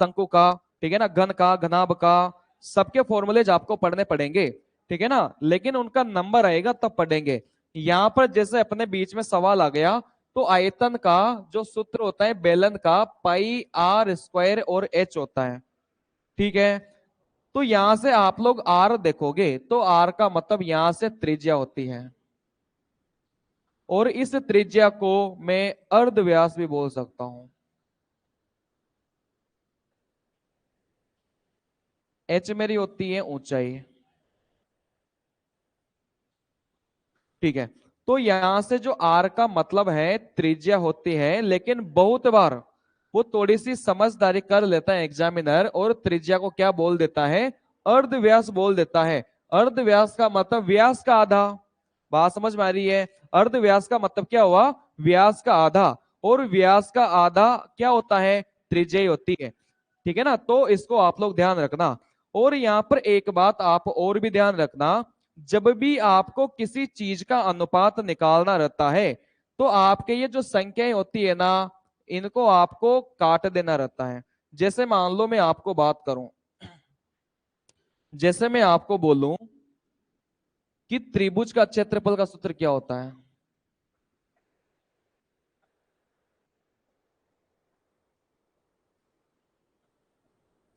शंकु का, ठीक है ना, घन का, घनाभ का, सबके फॉर्मूलेज आपको पढ़ने पड़ेंगे, ठीक है ना, लेकिन उनका नंबर आएगा तब पढ़ेंगे। यहां पर जैसे अपने बीच में सवाल आ गया, तो आयतन का जो सूत्र होता है बेलन का, पाई आर स्क्वायर और एच होता है, ठीक है। तो यहां से आप लोग आर देखोगे तो आर का मतलब यहां से त्रिज्या होती है, और इस त्रिज्या को मैं अर्धव्यास भी बोल सकता हूं। एच मेरी होती है ऊंचाई, ठीक है। तो यहां से जो आर का मतलब है त्रिज्या होती है, लेकिन बहुत बार वो थोड़ी सी समझदारी कर लेता है एग्जामिनर, और त्रिज्या को क्या बोल देता है, अर्धव्यास बोल देता है। अर्धव्यास का मतलब व्यास का आधा, बात समझ में आ रही है। अर्धव्यास का मतलब क्या हुआ, व्यास का आधा, और व्यास का आधा क्या होता है, त्रिज्या ही होती है, ठीक है ना। तो इसको आप लोग ध्यान रखना। और यहां पर एक बात आप और भी ध्यान रखना, जब भी आपको किसी चीज का अनुपात निकालना रहता है, तो आपके ये जो संख्याएं होती है ना, इनको आपको काट देना रहता है। जैसे मान लो मैं आपको बात करूं, जैसे मैं आपको बोलूं कि त्रिभुज का क्षेत्रफल का सूत्र क्या होता है,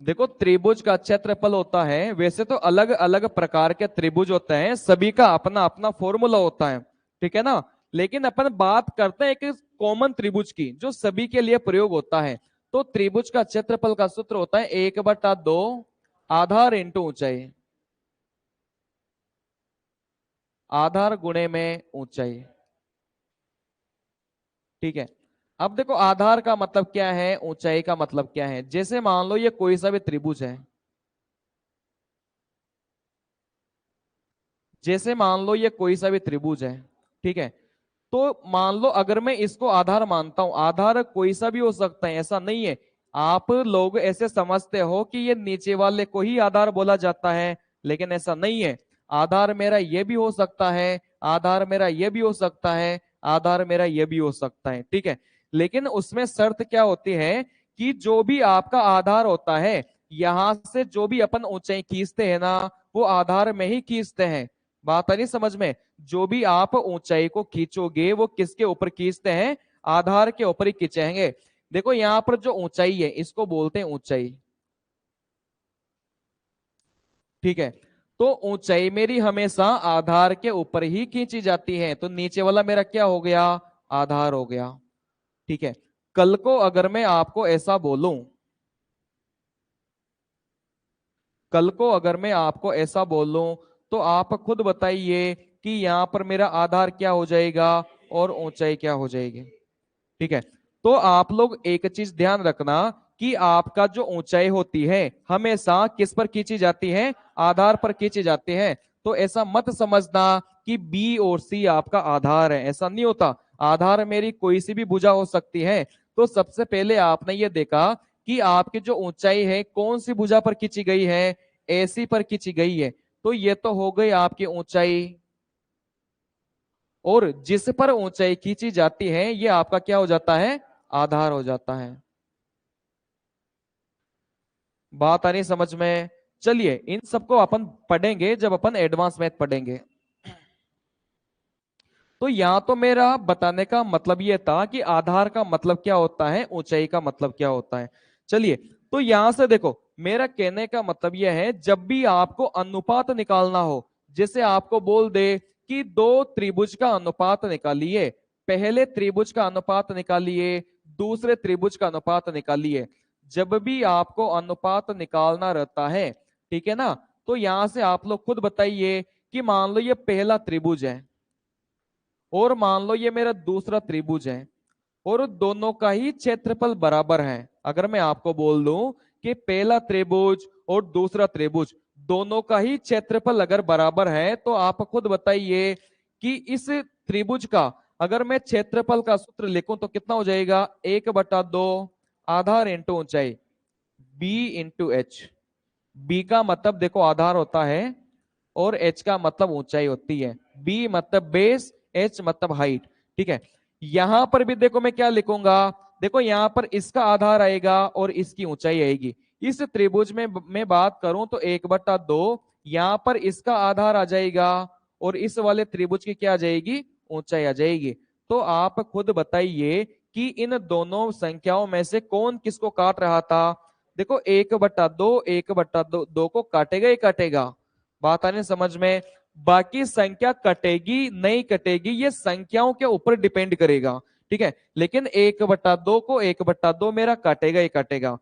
देखो त्रिभुज का क्षेत्रफल होता है, वैसे तो अलग अलग प्रकार के त्रिभुज होते हैं, सभी का अपना अपना फॉर्मूला होता है, ठीक है ना। लेकिन अपन बात करते हैं एक कॉमन त्रिभुज की जो सभी के लिए प्रयोग होता है। तो त्रिभुज का क्षेत्रफल का सूत्र होता है 1/2 आधार इंटू ऊंचाई, आधार गुणे में ऊंचाई, ठीक है। अब देखो आधार का मतलब क्या है, ऊंचाई का मतलब क्या है। जैसे मान लो ये कोई सा भी त्रिभुज है, जैसे मान लो ये कोई सा भी त्रिभुज है, ठीक है। तो मान लो अगर मैं इसको आधार मानता हूं, आधार कोई सा भी हो सकता है, ऐसा नहीं है। आप लोग ऐसे समझते हो कि ये नीचे वाले को ही आधार बोला जाता है, लेकिन ऐसा नहीं है। आधार मेरा ये भी हो सकता है, आधार मेरा ये भी हो सकता है, आधार मेरा ये भी हो सकता है, ठीक है। लेकिन उसमें शर्त क्या होती है कि जो भी आपका आधार होता है, यहां से जो भी अपन ऊंचाई खींचते हैं ना, वो आधार में ही खींचते हैं। बात आ रही समझ में। जो भी आप ऊंचाई को खींचोगे वो किसके ऊपर खींचते हैं, आधार के ऊपर ही खींचेंगे। देखो यहां पर जो ऊंचाई है इसको बोलते हैं ऊंचाई, ठीक है। तो ऊंचाई मेरी हमेशा आधार के ऊपर ही खींची जाती है, तो नीचे वाला मेरा क्या हो गया, आधार हो गया, ठीक है। कल को अगर मैं आपको ऐसा बोलूं, कल को अगर मैं आपको ऐसा बोलूं, तो आप खुद बताइए कि यहां पर मेरा आधार क्या हो जाएगा और ऊंचाई क्या हो जाएगी, ठीक है। तो आप लोग एक चीज ध्यान रखना कि आपका जो ऊंचाई होती है हमेशा किस पर खींची जाती है, आधार पर खींची जाती है। तो ऐसा मत समझना कि बी और सी आपका आधार है, ऐसा नहीं होता। आधार मेरी कोई सी भी भुजा हो सकती है। तो सबसे पहले आपने ये देखा कि आपकी जो ऊंचाई है कौन सी भुजा पर खींची गई है, एसी पर खींची गई है। तो ये तो हो गई आपकी ऊंचाई, और जिस पर ऊंचाई खींची जाती है ये आपका क्या हो जाता है, आधार हो जाता है। बात आ रही समझ में। चलिए इन सबको अपन पढ़ेंगे जब अपन एडवांस मैथ पढ़ेंगे। तो यहां तो मेरा बताने का मतलब ये था कि आधार का मतलब क्या होता है, ऊंचाई का मतलब क्या होता है। चलिए, तो यहां से देखो मेरा कहने का मतलब यह है, जब भी आपको अनुपात निकालना हो, जैसे आपको बोल दे कि दो त्रिभुज का अनुपात निकालिए, पहले त्रिभुज का अनुपात निकालिए, दूसरे त्रिभुज का अनुपात निकालिए। जब भी आपको अनुपात निकालना रहता है, ठीक है ना, तो यहां से आप लोग खुद बताइए कि मान लो ये पहला त्रिभुज है, और मान लो ये मेरा दूसरा त्रिभुज है, और दोनों का ही क्षेत्रफल बराबर है। अगर मैं आपको बोल दूं कि पहला त्रिभुज और दूसरा त्रिभुज दोनों का ही क्षेत्रफल अगर बराबर है, तो आप खुद बताइए कि इस त्रिभुज का अगर मैं क्षेत्रफल का सूत्र लिखूं तो कितना हो जाएगा, 1/2 आधार इंटू ऊंचाई, बी इंटू एच। बी का मतलब देखो आधार होता है, और एच का मतलब ऊंचाई होती है। बी मतलब बेस, एच मतलब हाइट, ठीक है। यहां पर भी देखो मैं क्या लिखूंगा, देखो यहाँ पर इसका आधार आएगा और इसकी ऊंचाई आएगी। इस त्रिभुज में मैं बात करूं तो 1/2, यहाँ पर इसका आधार आ जाएगा और इस वाले त्रिभुज की क्या आ जाएगी, ऊंचाई आ जाएगी। तो आप खुद बताइए कि इन दोनों संख्याओं में से कौन किसको काट रहा था। देखो 1/2 1/2 को काटेगा ही काटेगा। बात आने समझ में। बाकी संख्या कटेगी नहीं कटेगी ये संख्याओं के ऊपर डिपेंड करेगा, ठीक है। लेकिन 1/2 को 1/2 मेरा काटेगा ही काटेगा।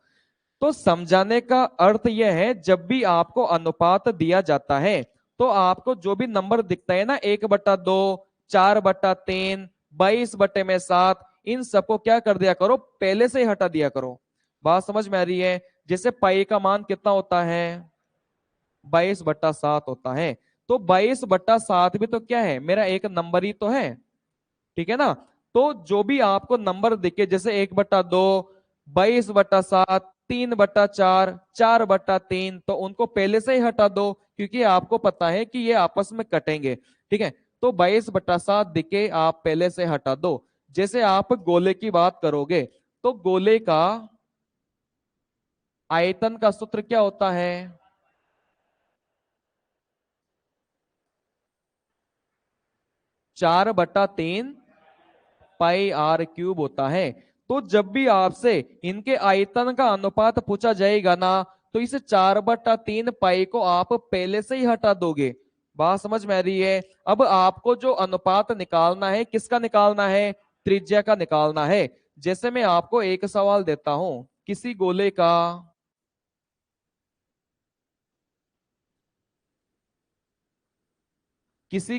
तो समझाने का अर्थ यह है, जब भी आपको अनुपात दिया जाता है तो आपको जो भी नंबर दिखता है ना, 1/2, 4/3, 22/7, इन सबको क्या कर दिया करो, पहले से ही हटा दिया करो। बात समझ में आ रही है। जैसे पाई का मान कितना होता है, 22/7 होता है। तो 22/7 भी तो क्या है, मेरा एक नंबर ही तो है, ठीक है ना। तो जो भी आपको नंबर दिखे, जैसे 1/2, 22/7, 3/4, 4/3, तो उनको पहले से ही हटा दो, क्योंकि आपको पता है कि ये आपस में कटेंगे, ठीक है। तो 22/7 दिखे आप पहले से हटा दो। जैसे आप गोले की बात करोगे तो गोले का आयतन का सूत्र क्या होता है, 4/3 पाई आर क्यूब होता है। तो जब भी आपसे इनके आयतन का अनुपात पूछा जाएगा ना, तो इस 4/3 पाई को आप पहले से ही हटा दोगे। बात समझ में आ रही है। अब आपको जो अनुपात निकालना है, किसका निकालना है, त्रिज्या का निकालना है। जैसे मैं आपको एक सवाल देता हूं, किसी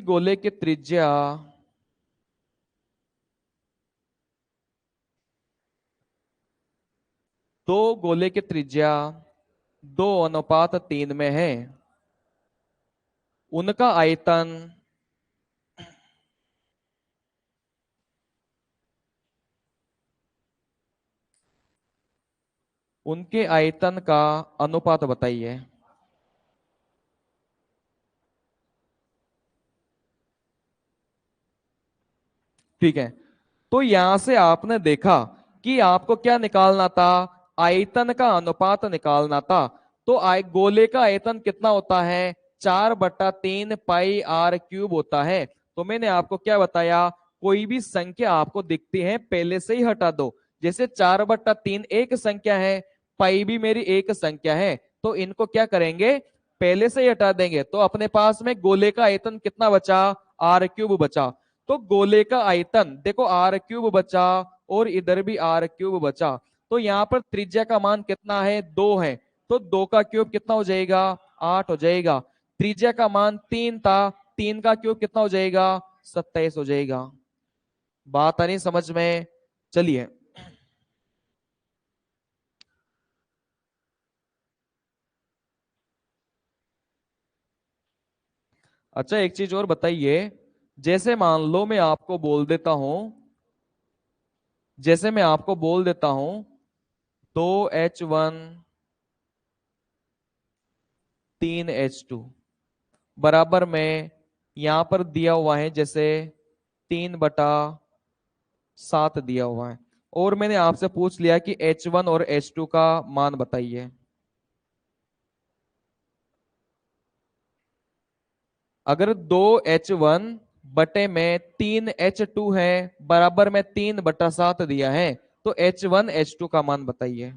गोले की त्रिज्या 2 गोले की त्रिज्या 2:3 में है। उनका आयतन उनके आयतन का अनुपात बताइए। ठीक है। तो यहां से आपने देखा कि आपको क्या निकालना था, आयतन का अनुपात निकालना था। तो गोले का आयतन कितना होता है, 4/3 पाई आर क्यूब होता है। तो मैंने आपको क्या बताया, कोई भी संख्या आपको दिखती है पहले से ही हटा दो। जैसे 4/3 एक संख्या है, पाई भी मेरी एक संख्या है, तो इनको क्या करेंगे, पहले से ही हटा देंगे। तो अपने पास में गोले का आयतन कितना बचा, आर क्यूब बचा। तो गोले का आयतन देखो आर क्यूब बचा और इधर भी आर क्यूब बचा। तो यहाँ पर त्रिज्या का मान कितना है, 2 है। तो 2 का क्यूब कितना हो जाएगा, 8 हो जाएगा। त्रिज्या का मान 3 था, 3 का क्यूब कितना हो जाएगा, 27 हो जाएगा। बात आ नहीं समझ में। चलिए, अच्छा एक चीज और बताइए। जैसे मान लो मैं आपको बोल देता हूं, जैसे मैं आपको बोल देता हूं 2H1 3H2 बराबर में, यहां पर दिया हुआ है जैसे 3/7 दिया हुआ है। और मैंने आपसे पूछ लिया कि H1 और H2 का मान बताइए। अगर 2H1 बटे में 3H2 है, बराबर में 3/7 दिया है, तो H1 H2 का मान बताइए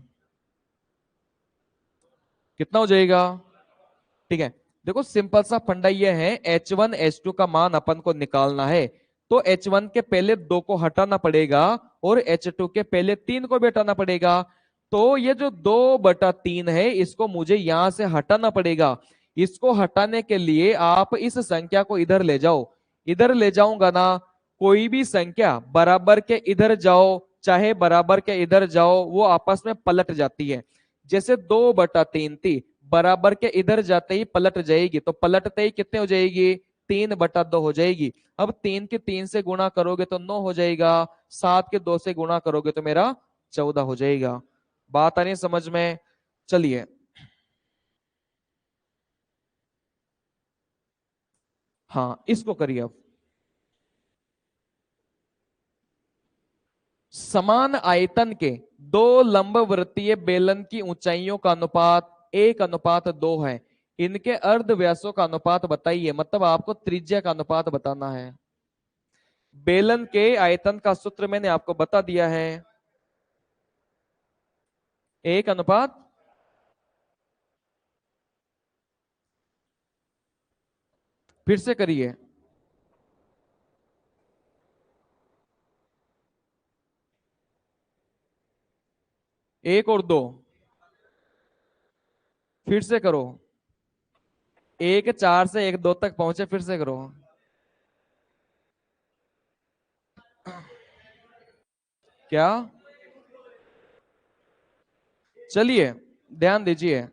कितना हो जाएगा। ठीक है। देखो सिंपल सा फंडा ये है, H1 H2 का मान अपन को निकालना है। तो H1 के पहले 2 को हटाना पड़ेगा और H2 के पहले 3 को भी हटाना पड़ेगा। तो ये जो 2/3 है, इसको मुझे यहां से हटाना पड़ेगा। इसको हटाने के लिए आप इस संख्या को इधर ले जाओ। इधर ले जाऊंगा ना, कोई भी संख्या बराबर के इधर जाओ चाहे बराबर के इधर जाओ, वो आपस में पलट जाती है। जैसे 2/3 थी, बराबर के इधर जाते ही पलट जाएगी, तो पलटते ही कितने हो जाएगी, 3/2 हो जाएगी। अब 3 के 3 से गुणा करोगे तो 9 हो जाएगा, 7 के 2 से गुणा करोगे तो मेरा 14 हो जाएगा। बात आ रही है समझ में। चलिए, हाँ इसको करिए अब। समान आयतन के दो लंबवृत्तीय बेलन की ऊंचाइयों का अनुपात 1:2 है। इनके अर्धव्यासों का अनुपात बताइए, मतलब आपको त्रिज्या का अनुपात बताना है। बेलन के आयतन का सूत्र मैंने आपको बता दिया है, 1:, फिर से करिए, 1 और 2, फिर से करो, 1 4 से 1 2 तक पहुंचे, फिर से करो। क्या? चलिए ध्यान दीजिए।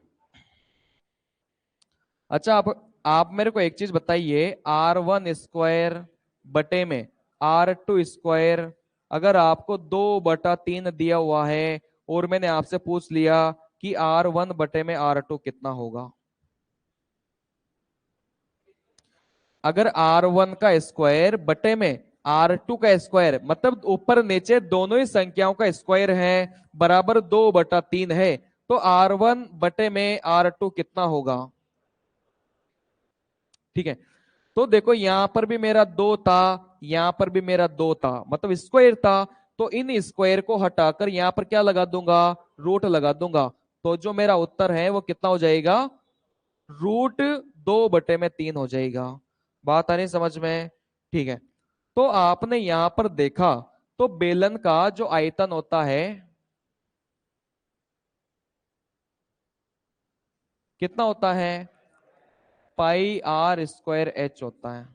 अच्छा आप मेरे को एक चीज बताइए, R1² बटे में R2², अगर आपको 2/3 दिया हुआ है और मैंने आपसे पूछ लिया कि R1 बटे में R2 कितना होगा। अगर R1 का स्क्वायर बटे में R2 का स्क्वायर, मतलब ऊपर नीचे दोनों ही संख्याओं का स्क्वायर है, बराबर 2/3 है, तो R1 बटे में R2 कितना होगा। ठीक है, तो देखो यहां पर भी मेरा 2 था, यहां पर भी मेरा 2 था, मतलब स्क्वायर था, तो इन स्क्वायर को हटाकर यहां पर क्या लगा दूंगा, रूट लगा दूंगा। तो जो मेरा उत्तर है वो कितना हो जाएगा, √2/3 हो जाएगा। बात आ रही समझ में? ठीक है, तो आपने यहां पर देखा, तो बेलन का जो आयतन होता है कितना होता है, πr² होता है,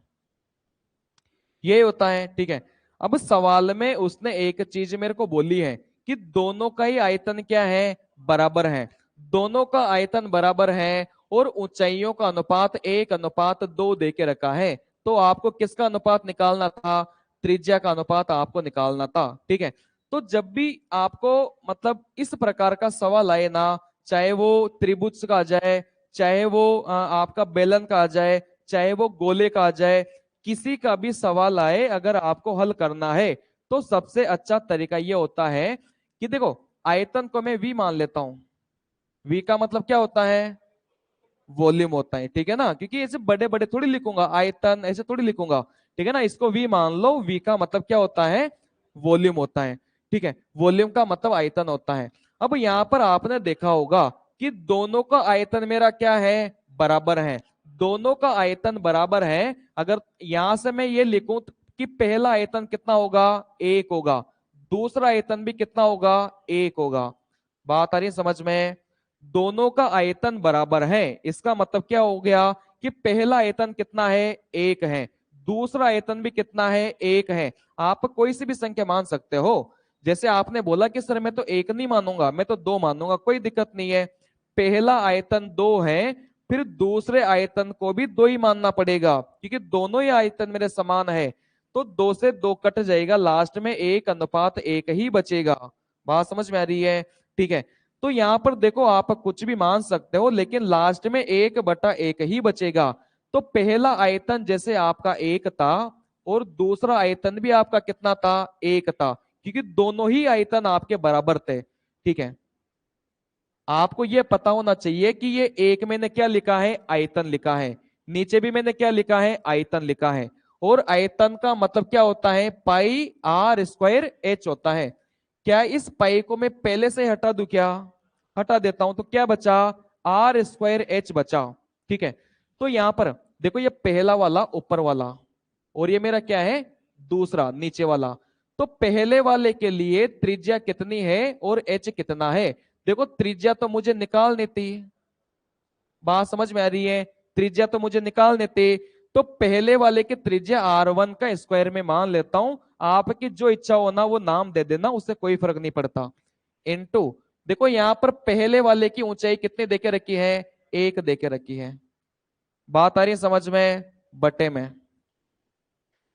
ये होता है। ठीक है, अब सवाल में उसने एक चीज मेरे को बोली है कि दोनों का ही आयतन क्या है, बराबर है। दोनों का आयतन बराबर है और ऊंचाइयों का अनुपात 1:2 दे के रखा है, तो आपको किसका अनुपात निकालना था, त्रिज्या का अनुपात आपको निकालना था। ठीक है, तो जब भी आपको मतलब इस प्रकार का सवाल आए ना, चाहे वो त्रिभुज का आ जाए, चाहे वो आपका बेलन का आ जाए, चाहे वो गोले का आ जाए, किसी का भी सवाल आए अगर आपको हल करना है, तो सबसे अच्छा तरीका यह होता है कि देखो आयतन को मैं V मान लेता हूं। V का मतलब क्या होता है, वॉल्यूम होता है, ठीक है ना, क्योंकि ऐसे बड़े बड़े थोड़ी लिखूंगा, आयतन ऐसे थोड़ी लिखूंगा। ठीक है ना, इसको V मान लो, V का मतलब क्या होता है, वॉल्यूम होता है। ठीक है, वॉल्यूम का मतलब आयतन होता है। अब यहां पर आपने देखा होगा कि दोनों का आयतन मेरा क्या है, बराबर है। दोनों का आयतन बराबर है, अगर यहां से मैं ये लिखूं कि पहला आयतन कितना होगा, 1 होगा, दूसरा आयतन भी कितना होगा, 1 होगा। बात आ रही है समझ में? दोनों का आयतन बराबर है, इसका मतलब क्या हो गया कि पहला आयतन कितना है, 1 है, दूसरा आयतन भी कितना है, 1 है। आप कोई सी भी संख्या मान सकते हो, जैसे आपने बोला कि सर मैं तो 1 नहीं मानूंगा, मैं तो 2 मानूंगा, कोई दिक्कत नहीं है। पहला आयतन 2 है, फिर दूसरे आयतन को भी 2 ही मानना पड़ेगा, क्योंकि दोनों ही आयतन मेरे समान है। तो 2 से 2 कट जाएगा, लास्ट में 1:1 ही बचेगा। बात समझ में आ रही है? ठीक है, तो यहां पर देखो आप कुछ भी मान सकते हो, लेकिन लास्ट में 1/1 ही बचेगा। तो पहला आयतन जैसे आपका 1 था और दूसरा आयतन भी आपका कितना था, 1 था, क्योंकि दोनों ही आयतन आपके बराबर थे। ठीक है, आपको यह पता होना चाहिए कि ये एक मैंने क्या लिखा है, आयतन लिखा है, नीचे भी मैंने क्या लिखा है, आयतन लिखा है, और आयतन का मतलब क्या होता है, πr²h होता है। क्या इस पाई को मैं पहले से हटा दूं, क्या हटा देता हूं, तो क्या बचा, R²h बचा। ठीक है, तो यहां पर देखो ये पहला वाला ऊपर वाला, और ये मेरा क्या है, दूसरा नीचे वाला। तो पहले वाले के लिए त्रिज्या कितनी है और h कितना है, देखो त्रिज्या तो मुझे निकालनी थी, बात समझ में आ रही है, त्रिज्या तो मुझे निकालने थे। तो पहले वाले के त्रिज्या R1 का स्क्वायर में मान लेता हूं, आपकी जो इच्छा हो ना वो नाम दे देना, उससे कोई फर्क नहीं पड़ता। इनटू देखो यहां पर पहले वाले की ऊंचाई कितनी देके रखी है, 1 देके रखी है। बात आ रही है समझ में, बटे में।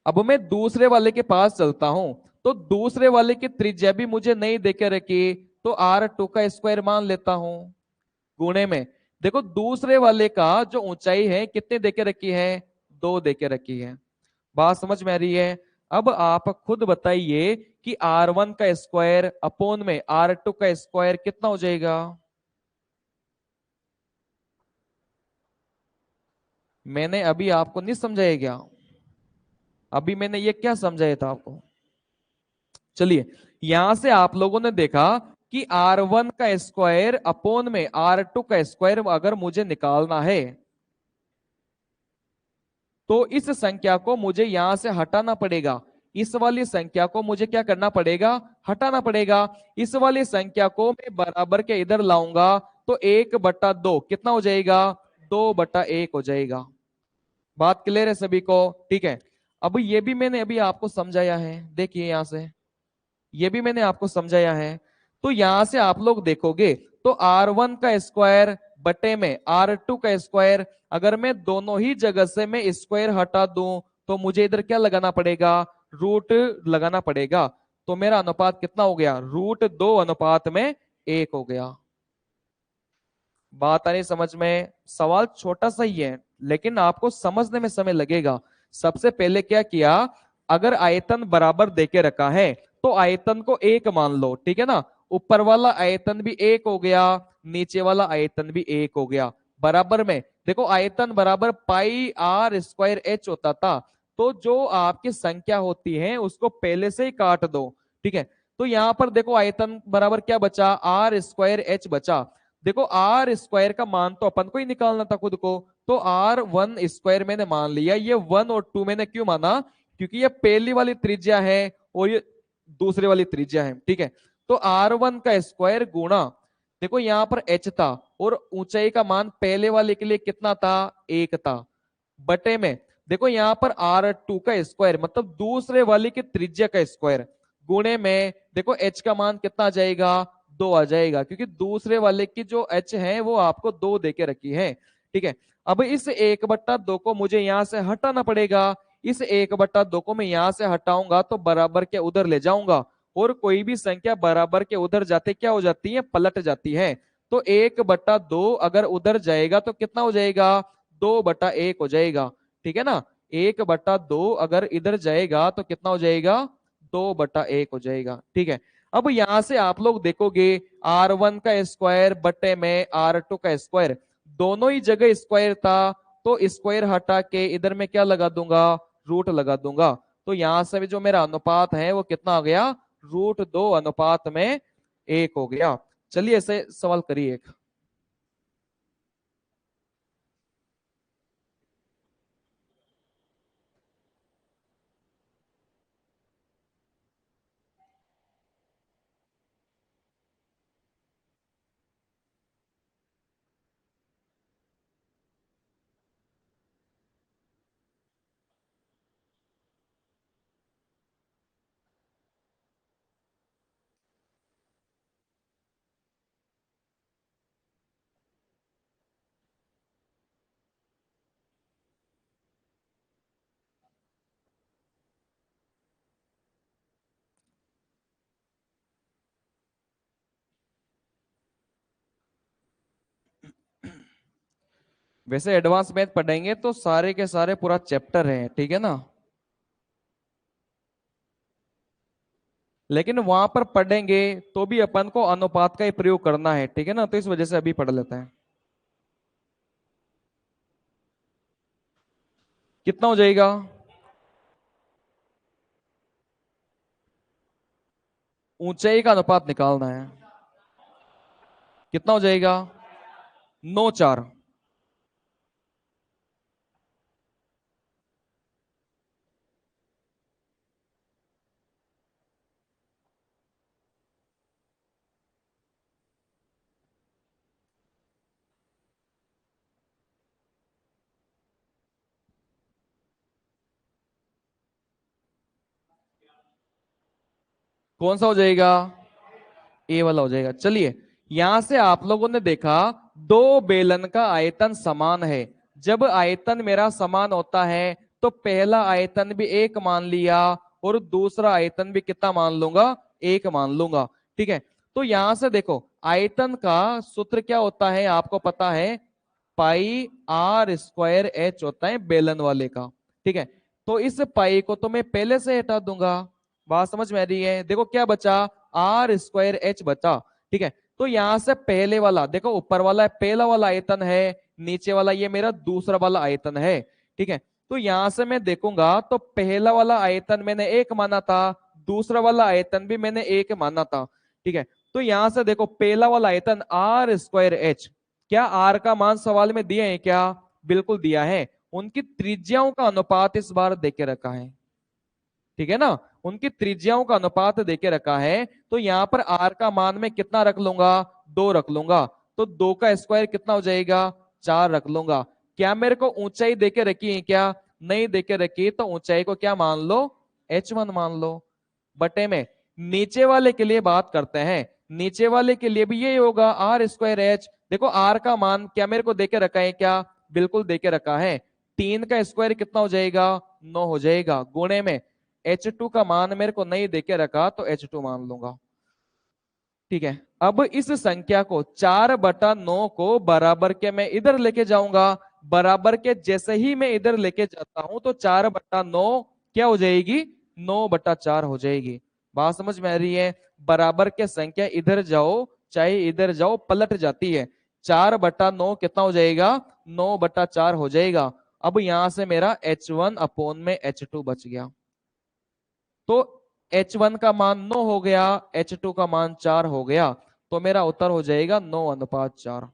अब मैं दूसरे वाले के पास चलता हूं, तो दूसरे वाले की त्रिज्या भी मुझे नहीं देके रखी, तो R2 का स्क्वायर मान लेता हूं, गुणे में देखो दूसरे वाले का जो ऊंचाई है कितने देके रखी है, 2 देके रखी है। बात समझ में आ रही है? अब आप खुद बताइए कि R1 का स्क्वायर अपोन में R2 का स्क्वायर कितना हो जाएगा। मैंने अभी आपको नहीं समझाया क्या? अभी मैंने ये क्या समझाया था आपको? चलिए, यहां से आप लोगों ने देखा कि R1 का स्क्वायर अपोन में R2 का स्क्वायर अगर मुझे निकालना है तो इस संख्या को मुझे यहां से हटाना पड़ेगा। इस वाली संख्या को मुझे क्या करना पड़ेगा? हटाना पड़ेगा। इस वाली संख्या को मैं बराबर के इधर लाऊंगा तो 1/2 कितना हो जाएगा? 2/1 हो जाएगा। बात क्लियर है सभी को? ठीक है। अब ये भी मैंने अभी आपको समझाया है, देखिए यहां से ये भी मैंने आपको समझाया है। तो यहां से आप लोग देखोगे तो R1 का स्क्वायर बटे में R2 का स्क्वायर, अगर मैं दोनों ही जगह से मैं स्क्वायर हटा दूं तो मुझे इधर क्या लगाना पड़ेगा? रूट लगाना पड़ेगा। तो मेरा अनुपात कितना हो गया? √2:1 हो गया। बात आ रही समझ में? सवाल छोटा सा ही है लेकिन आपको समझने में समय लगेगा। सबसे पहले क्या किया, अगर आयतन बराबर देके रखा है तो आयतन को 1 मान लो, ठीक है ना। ऊपर वाला आयतन भी 1 हो गया, नीचे वाला आयतन भी 1 हो गया। बराबर में देखो आयतन बराबर πr²h होता था। तो जो आपकी संख्या होती है उसको पहले से ही काट दो, ठीक है। तो यहां पर देखो आयतन बराबर क्या बचा? r²h बचा। देखो आर स्क्वायर का मान तो अपन को ही निकालना था खुद को, तो R1² मैंने मान लिया। ये 1 और 2 मैंने क्यों माना? क्योंकि ये पहली वाली त्रिज्या है और ये दूसरी वाली त्रिज्या है, ठीक है। तो R1 का स्क्वायर गुणा, देखो यहां पर h था और ऊंचाई का मान पहले वाले के लिए कितना था? 1 था। बटे में देखो यहां पर R2 का स्क्वायर मतलब दूसरे वाले की त्रिज्या का स्क्वायर, गुणे में देखो h का मान कितना आ जाएगा? 2 आ जाएगा, क्योंकि दूसरे वाले की जो h है वो आपको 2 देके रखी है, ठीक है। अब इस 1/2 को मुझे यहां से हटाना पड़ेगा। इस 1/2 को मैं यहां से हटाऊंगा तो बराबर के उधर ले जाऊंगा, और कोई भी संख्या बराबर के उधर जाते क्या हो जाती है? पलट जाती है। तो 1/2 अगर उधर जाएगा तो कितना हो जाएगा? 2/1 हो जाएगा, ठीक है ना। 1/2 अगर इधर जाएगा तो कितना हो जाएगा? 2/1 हो जाएगा, ठीक है। अब यहां से आप लोग देखोगे R1 का स्क्वायर बटे में R2 का स्क्वायर, दोनों ही जगह स्क्वायर था, तो स्क्वायर हटा के इधर में क्या लगा दूंगा? रूट लगा दूंगा। तो यहां से भी जो मेरा अनुपात है वो कितना आ गया? √2:1 हो गया। चलिए ऐसे सवाल करिए एक। वैसे एडवांस मैथ पढ़ेंगे तो सारे के सारे पूरा चैप्टर है, ठीक है ना। लेकिन वहां पर पढ़ेंगे तो भी अपन को अनुपात का ही प्रयोग करना है, ठीक है ना। तो इस वजह से अभी पढ़ लेते हैं। कितना हो जाएगा? ऊंचाई का अनुपात निकालना है। कितना हो जाएगा? 9:4। कौन सा हो जाएगा? ए वाला हो जाएगा। चलिए, यहां से आप लोगों ने देखा दो बेलन का आयतन समान है। जब आयतन मेरा समान होता है तो पहला आयतन भी 1 मान लिया और दूसरा आयतन भी कितना मान लूंगा? 1 मान लूंगा, ठीक है। तो यहां से देखो आयतन का सूत्र क्या होता है आपको पता है? πr² h होता है बेलन वाले का, ठीक है। तो इस पाई को तो मैं पहले से हटा दूंगा। बात समझ में आ रही है? देखो क्या बचा, आर स्क्वायर एच बचा। ठीक है, तो यहां से पहले वाला देखो, ऊपर वाला पहला वाला आयतन है, नीचे वाला ये मेरा दूसरा वाला आयतन है। ठीक है, तो यहां से मैं देखूंगा तो पहला वाला आयतन मैंने एक माना था, दूसरा वाला आयतन भी मैंने एक माना था। ठीक है, तो यहां से देखो पहला वाला आयतन आर स्क्वायर एच, क्या आर का मान सवाल में दिया है क्या? बिल्कुल दिया है। उनकी त्रिज्याओं का अनुपात इस बार देके रखा है। ठीक है ना, उनकी त्रिज्याओं का अनुपात देके रखा है, तो यहां पर आर का मान में कितना रख लूंगा, 2 रख लूंगा। तो 2 का स्क्वायर कितना हो जाएगा, 4 रख लूंगा। क्या मेरे को ऊंचाई देके रखी है क्या? नहीं देके रखी, तो ऊंचाई को क्या मान लो, h1 मान लो। बटे में नीचे वाले के लिए बात करते हैं, नीचे वाले के लिए भी यही होगा आर स्क्वायर एच। देखो आर का मान क्या मेरे को देके रखा है क्या? बिल्कुल देके रखा है। 3 का स्क्वायर कितना हो जाएगा, 9 हो जाएगा। गुणे में H2 का मान मेरे को नहीं देके रखा, तो H2 मान लूंगा। ठीक है, अब इस संख्या को 4/9 को बराबर के मैं इधर लेके जाऊंगा, बराबर के जैसे ही मैं इधर लेके जाता हूं तो 4/9 क्या हो जाएगी, 9/4 हो जाएगी। बात समझ में आ रही है? बराबर के संख्या इधर जाओ चाहे इधर जाओ पलट जाती है। 4/9 कितना हो जाएगा, 9/4 हो जाएगा। अब यहां से मेरा H1 अपॉन में H2 बच गया। तो H1 का मान 9 हो गया, H2 का मान 4 हो गया, तो मेरा उत्तर हो जाएगा 9:4।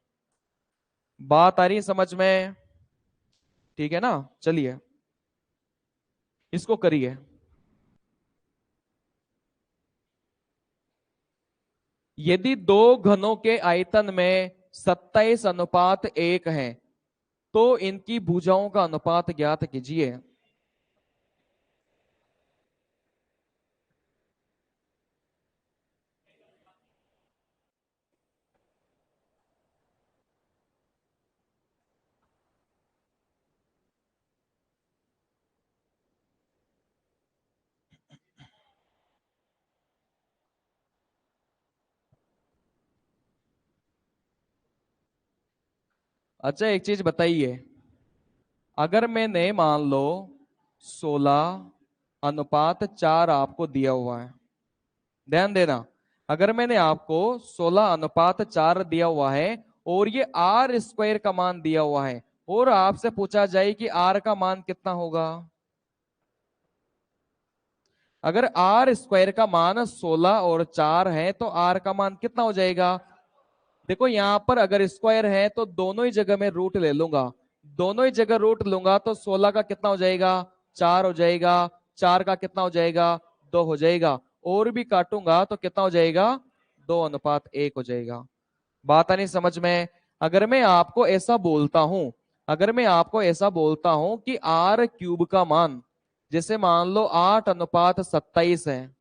बात आ रही है समझ में? ठीक है ना, चलिए इसको करिए। यदि दो घनों के आयतन में 27:1 है, तो इनकी भुजाओं का अनुपात ज्ञात कीजिए। अच्छा एक चीज बताइए, अगर मैंने मान लो 16:4 आपको दिया हुआ है, ध्यान देना, अगर मैंने आपको 16:4 दिया हुआ है और ये आर स्क्वायर का मान दिया हुआ है, और आपसे पूछा जाए कि आर का मान कितना होगा, अगर आर स्क्वायर का मान 16 और 4 है तो आर का मान कितना हो जाएगा? देखो यहां पर अगर स्क्वायर है तो दोनों ही जगह में रूट ले लूंगा, दोनों ही जगह रूट लूंगा तो 16 का कितना हो जाएगा, 4 हो जाएगा। 4 का कितना हो जाएगा, 2 हो जाएगा। और भी काटूंगा तो कितना हो जाएगा, 2:1 हो जाएगा। बात आनी समझ में? अगर मैं आपको ऐसा बोलता हूं, अगर मैं आपको ऐसा बोलता हूं कि आर क्यूब का मान, जैसे मान लो 8:27 है,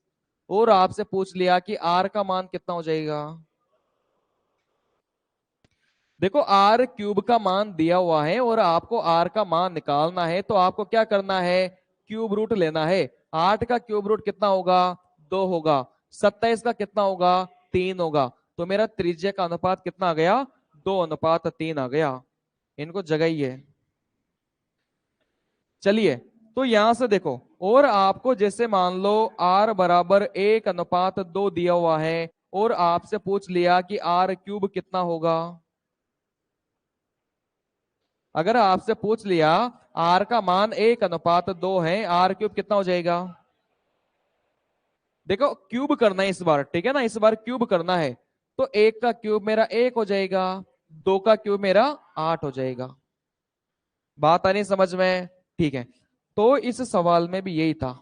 और आपसे पूछ लिया कि आर का मान कितना हो जाएगा। देखो आर क्यूब का मान दिया हुआ है और आपको आर का मान निकालना है, तो आपको क्या करना है, क्यूब रूट लेना है। 8 का क्यूब रूट कितना होगा, 2 होगा। 27 का कितना होगा, 3 होगा। तो मेरा त्रिज्या का अनुपात कितना आ गया, 2:3 आ गया। इनको जगाइए। चलिए, तो यहां से देखो, और आपको जैसे मान लो आर बराबर 1:2 दिया हुआ है, और आपसे पूछ लिया कि आर क्यूब कितना होगा। अगर आपसे पूछ लिया आर का मान 1:2 है, आर क्यूब कितना हो जाएगा। देखो क्यूब करना है इस बार, ठीक है ना, इस बार क्यूब करना है। तो 1 का क्यूब मेरा 1 हो जाएगा, 2 का क्यूब मेरा 8 हो जाएगा। बात आ रही समझ में? ठीक है, तो इस सवाल में भी यही था।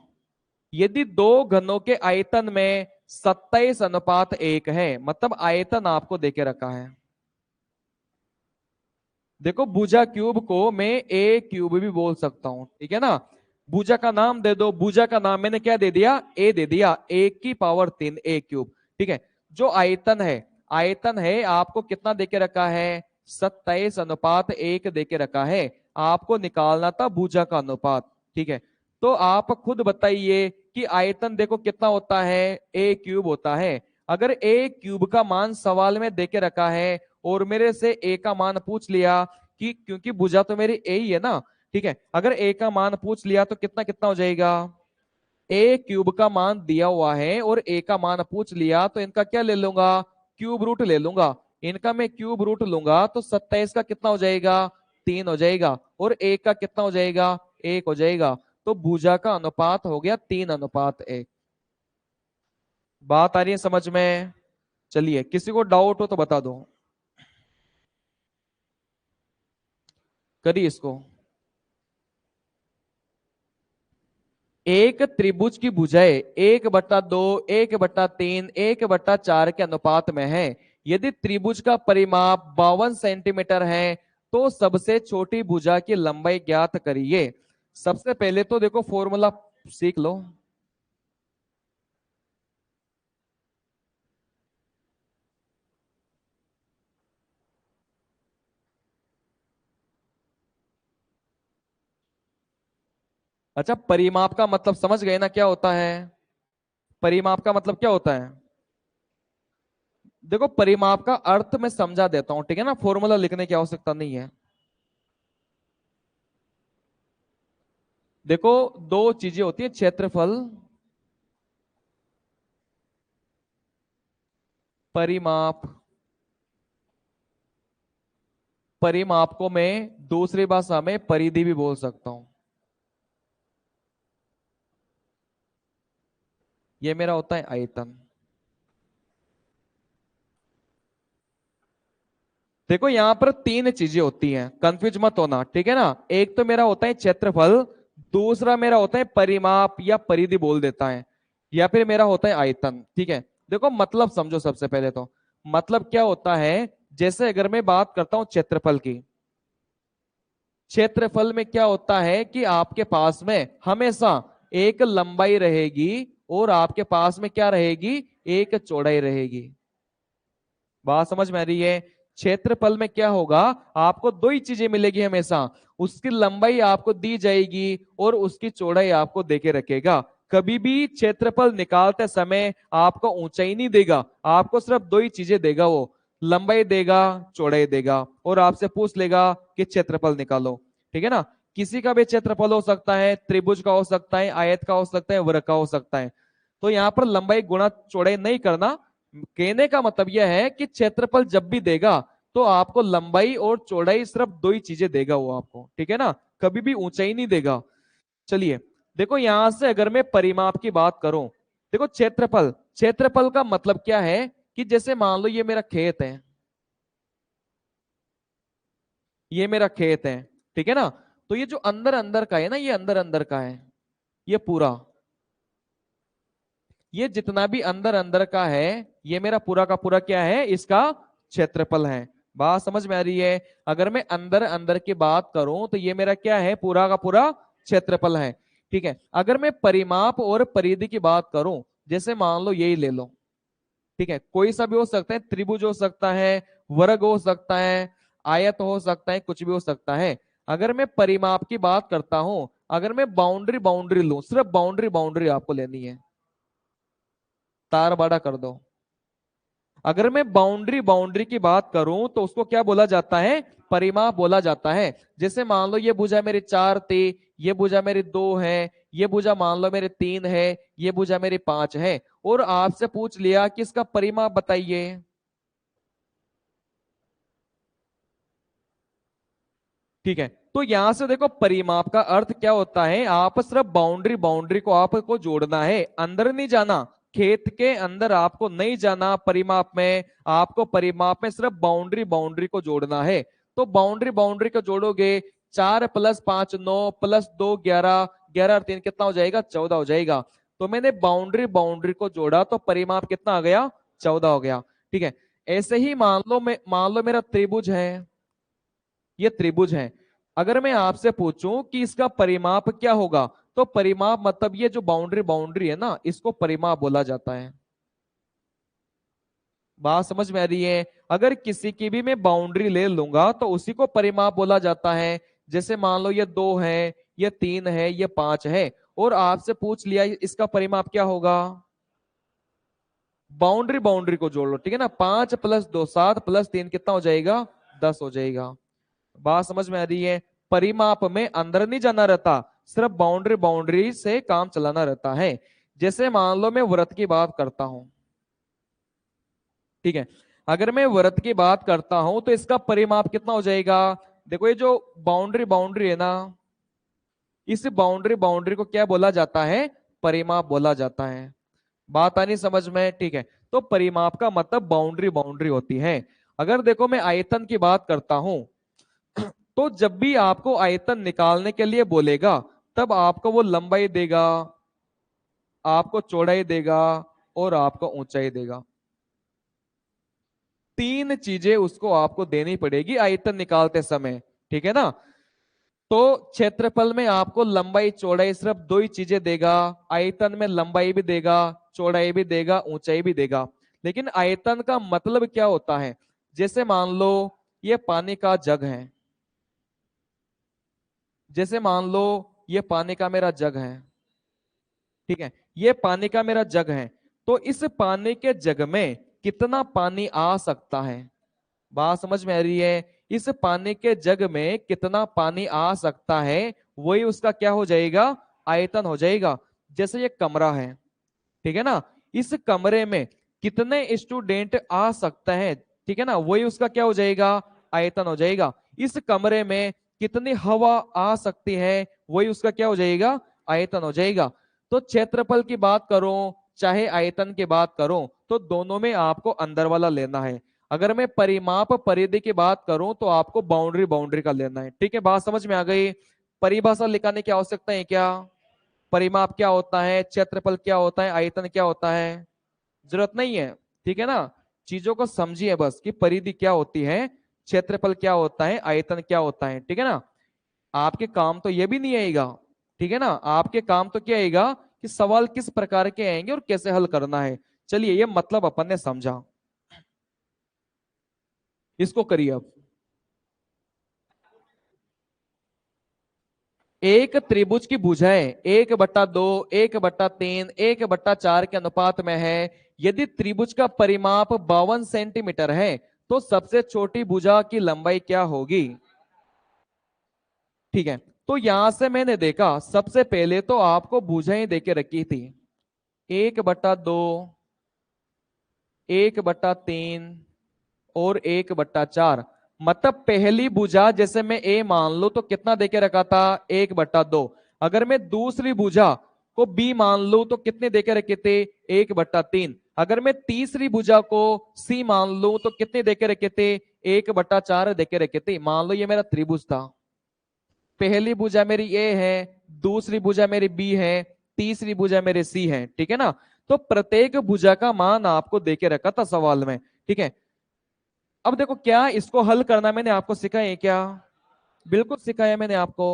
यदि दो घनों के आयतन में 27:1 है, मतलब आयतन आपको देके रखा है। देखो भुजा क्यूब को मैं ए क्यूब भी बोल सकता हूं, ठीक है ना। भुजा का नाम दे दो, भुजा का नाम मैंने क्या दे दिया, ए दे दिया, 1 की पावर 3 ए क्यूब। ठीक है, जो आयतन है, आयतन है आपको कितना देके रखा है, 27:1 देके रखा है। आपको निकालना था भुजा का अनुपात। ठीक है, तो आप खुद बताइए कि आयतन देखो कितना होता है, ए क्यूब होता है। अगर ए क्यूब का मान सवाल में देके रखा है और मेरे से ए का मान पूछ लिया, कि क्योंकि भुजा तो मेरी ए ही है ना, ठीक है, अगर ए का मान पूछ लिया तो कितना कितना हो जाएगा, ए क्यूब का मान दिया हुआ है और ए का मान पूछ लिया तो इनका क्या ले लूंगा, क्यूब रूट ले लूंगा। इनका मैं क्यूब रूट लूंगा तो 27 का कितना हो जाएगा, 3 हो जाएगा, और ए का कितना हो जाएगा, 1 हो जाएगा। तो भुजा का अनुपात हो गया 3:1। बात आ रही है समझ में? चलिए, किसी को डाउट हो तो बता दो, करिए इसको। एक त्रिभुज की भुजाएं 1/2, 1/3, 1/4 के अनुपात में है। यदि त्रिभुज का परिमाप 52 सेंटीमीटर है तो सबसे छोटी भुजा की लंबाई ज्ञात करिए। सबसे पहले तो देखो फॉर्मूला सीख लो। अच्छा, परिमाप का मतलब समझ गए ना क्या होता है? परिमाप का मतलब क्या होता है? देखो, परिमाप का अर्थ मैं समझा देता हूं, ठीक है ना, फॉर्मूला लिखने की आवश्यकता नहीं है। देखो, दो चीजें होती है, क्षेत्रफल, परिमाप। परिमाप को मैं दूसरी भाषा में परिधि भी बोल सकता हूं। ये मेरा होता है आयतन। देखो, यहां पर तीन चीजें होती हैं, कंफ्यूज मत होना, ठीक है ना। एक तो मेरा होता है क्षेत्रफल, दूसरा मेरा होता है परिमाप या परिधि बोल देता है, या फिर मेरा होता है आयतन, ठीक है। देखो, मतलब समझो सबसे पहले तो। मतलब क्या होता है, जैसे अगर मैं बात करता हूं क्षेत्रफल की, क्षेत्रफल में क्या होता है कि आपके पास में हमेशा एक लंबाई रहेगी और आपके पास में क्या रहेगी, एक चौड़ाई रहेगी। बात समझ में आ रही है? क्षेत्रफल में क्या होगा, आपको दो ही चीजें मिलेगी हमेशा, उसकी लंबाई आपको दी जाएगी और उसकी चौड़ाई आपको देके रखेगा। कभी भी क्षेत्रफल निकालते समय आपको ऊंचाई नहीं देगा, आपको सिर्फ दो ही चीजें देगा, वो लंबाई देगा, चौड़ाई देगा, और आपसे पूछ लेगा कि क्षेत्रफल निकालो, ठीक है ना। किसी का भी क्षेत्रफल हो सकता है, त्रिभुज का हो सकता है, आयत का हो सकता है, वर्ग का हो सकता है। तो यहाँ पर लंबाई गुणा चौड़ाई नहीं करना। कहने का मतलब यह है कि क्षेत्रफल जब भी देगा तो आपको लंबाई और चौड़ाई सिर्फ दो ही चीजें देगा वो आपको, ठीक है ना, कभी भी ऊंचाई नहीं देगा। चलिए, देखो यहां से अगर मैं परिमाप की बात करूं, देखो क्षेत्रफल, क्षेत्रफल का मतलब क्या है कि जैसे मान लो ये मेरा खेत है, ये मेरा खेत है, ठीक है ना। तो ये जो अंदर अंदर का है ना, ये अंदर अंदर का है, ये पूरा, ये जितना भी अंदर अंदर का है, ये मेरा पूरा का पूरा क्या है, इसका क्षेत्रफल है। बात समझ में आ रही है? अगर मैं अंदर अंदर की बात करूं तो ये मेरा क्या है, पूरा का पूरा क्षेत्रफल है, ठीक है। अगर मैं परिमाप और परिधि की बात करूं, जैसे मान लो यही ले लो, ठीक है, कोई सा भी हो सकता है, त्रिभुज हो सकता है, वर्ग हो सकता है, आयत हो सकता है, कुछ भी हो सकता है। अगर मैं परिमाप की बात करता हूं, अगर मैं बाउंड्री बाउंड्री लूं, सिर्फ बाउंड्री बाउंड्री आपको लेनी है, तार बाड़ा कर दो। अगर मैं बाउंड्री बाउंड्री की बात करूं तो उसको क्या बोला जाता है, परिमाप बोला जाता है। जैसे मान लो ये भुजा मेरी 4 थी, ये भुजा मेरी 2 है, ये भुजा मान लो मेरी 3 है, ये भुजा मेरी 5 है, और आपसे पूछ लिया कि इसका परिमाप बताइए। ठीक है, तो यहां से देखो परिमाप का अर्थ क्या होता है, आप सिर्फ बाउंड्री बाउंड्री को आपको जोड़ना है, अंदर नहीं जाना, खेत के अंदर आपको नहीं जाना परिमाप में, आपको परिमाप में सिर्फ बाउंड्री बाउंड्री को जोड़ना है। तो बाउंड्री बाउंड्री को जोड़ोगे, 4 + 5 9 +2 11, 11 और 3 कितना हो जाएगा, 14 हो जाएगा। तो मैंने बाउंड्री बाउंड्री को जोड़ा तो परिमाप कितना आ गया, 14 हो गया, ठीक है। ऐसे ही मान लो मेरा त्रिभुज है, ये त्रिभुज है। अगर मैं आपसे पूछूं कि इसका परिमाप क्या होगा, तो परिमाप मतलब ये जो बाउंड्री बाउंड्री है ना, इसको परिमाप बोला जाता है। बात समझ में आ रही है? अगर किसी की भी मैं बाउंड्री ले लूंगा तो उसी को परिमाप बोला जाता है। जैसे मान लो ये 2 है, ये 3 है, ये 5 है, और आपसे पूछ लिया इसका परिमाप क्या होगा, बाउंड्री बाउंड्री को जोड़ लो, ठीक है ना, 5 + 2 7 +3 कितना हो जाएगा, 10 हो जाएगा। बात समझ में आ रही है? परिमाप में अंदर नहीं जाना रहता, सिर्फ बाउंड्री बाउंड्री से काम चलाना रहता है। जैसे मान लो मैं व्रत की बात करता हूं, ठीक है, अगर मैं व्रत की बात करता हूं तो इसका परिमाप कितना हो जाएगा? देखो ये जो बाउंड्री बाउंड्री है ना, इस बाउंड्री बाउंड्री को क्या बोला जाता है? परिमाप बोला जाता है। बात आनी समझ में? ठीक है, तो परिमाप का मतलब बाउंड्री बाउंड्री होती है। अगर देखो मैं आयतन की बात करता हूं, तो जब भी आपको आयतन निकालने के लिए बोलेगा तब आपको वो लंबाई देगा, आपको चौड़ाई देगा और आपको ऊंचाई देगा। तीन चीजें उसको आपको देनी पड़ेगी आयतन निकालते समय, ठीक है ना। तो क्षेत्रफल में आपको लंबाई चौड़ाई सिर्फ दो ही चीजें देगा, आयतन में लंबाई भी देगा, चौड़ाई भी देगा, ऊंचाई भी देगा। लेकिन आयतन का मतलब क्या होता है? जैसे मान लो ये पानी का जग है, जैसे मान लो ये पानी का मेरा जग है, ठीक है, ये पानी का मेरा जग है। तो इस पानी के जग में कितना पानी आ सकता है? बात समझ में आ रही है? इस पानी के जग में कितना पानी आ सकता है, वही उसका क्या हो जाएगा? आयतन हो जाएगा। जैसे ये कमरा है, ठीक है ना, इस कमरे में कितने स्टूडेंट आ सकते हैं, ठीक है ना, वही उसका क्या हो जाएगा? आयतन हो जाएगा। इस कमरे में कितनी हवा आ सकती है, वही उसका क्या हो जाएगा? आयतन हो जाएगा। तो क्षेत्रफल की बात करूं चाहे आयतन की बात करूं, तो दोनों में आपको अंदर वाला लेना है। अगर मैं परिमाप परिधि की बात करूं तो आपको बाउंड्री बाउंड्री का लेना है। ठीक है, बात समझ में आ गई? परिभाषा लिखाने की आवश्यकता है क्या? परिमाप क्या होता है, क्षेत्रफल क्या होता है, आयतन क्या होता है, जरूरत नहीं है। ठीक है ना, चीजों को समझिए बस कि परिधि क्या होती है, क्षेत्रफल क्या होता है, आयतन क्या होता है। ठीक है ना, आपके काम तो ये भी नहीं आएगा, ठीक है ना, आपके काम तो क्या आएगा कि सवाल किस प्रकार के आएंगे और कैसे हल करना है। चलिए ये मतलब अपन ने समझा, इसको करिए अब। एक त्रिभुज की भुजाएं 1/2, 1/3, 1/4 के अनुपात में है। यदि त्रिभुज का परिमाप 52 सेंटीमीटर है तो सबसे छोटी भुजा की लंबाई क्या होगी? ठीक है, तो यहां से मैंने देखा सबसे पहले तो आपको भुजाएं देके रखी थी 1/2, 1/3 और 1/4। मतलब पहली भुजा जैसे मैं ए मान लो तो कितना देके रखा था? 1/2। अगर मैं दूसरी भुजा को बी मान लू तो कितने देके रखे थे? 1/3। अगर मैं तीसरी भुजा को सी मान लू तो कितने देके रखे थे? 1/4 देके रखे थे। मान लो ये मेरा त्रिभुज था, पहली भुजा मेरी ए है, दूसरी भुजा मेरी बी है, तीसरी भुजा मेरी सी है। ठीक है ना, तो प्रत्येक भुजा का मान आपको देके रखा था सवाल में। ठीक है, अब देखो क्या इसको हल करना मैंने आपको सिखाया है क्या? बिल्कुल सिखाया मैंने आपको।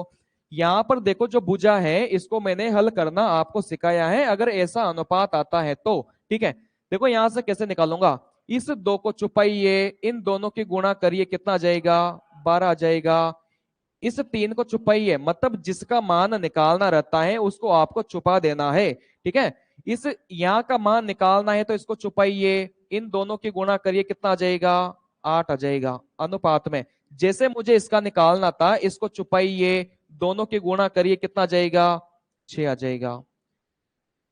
यहां पर देखो जो भुजा है इसको मैंने हल करना आपको सिखाया है, अगर ऐसा अनुपात आता है तो। ठीक है, देखो यहां से कैसे निकालूंगा, इस दो को छुपाइए, इन दोनों की गुणा करिए, कितना आ जाएगा? 12 आ जाएगा। इस 3 को छुपाइए, मतलब जिसका मान निकालना रहता है उसको आपको छुपा देना है। ठीक है, इस यहाँ का मान निकालना है तो इसको छुपाइए, इन दोनों की गुणा करिए, कितना आ जाएगा? 8 आ जाएगा अनुपात में। जैसे मुझे इसका निकालना था, इसको छुपाइए, दोनों की गुणा करिए, कितना आ जाएगा? 6 आ जाएगा।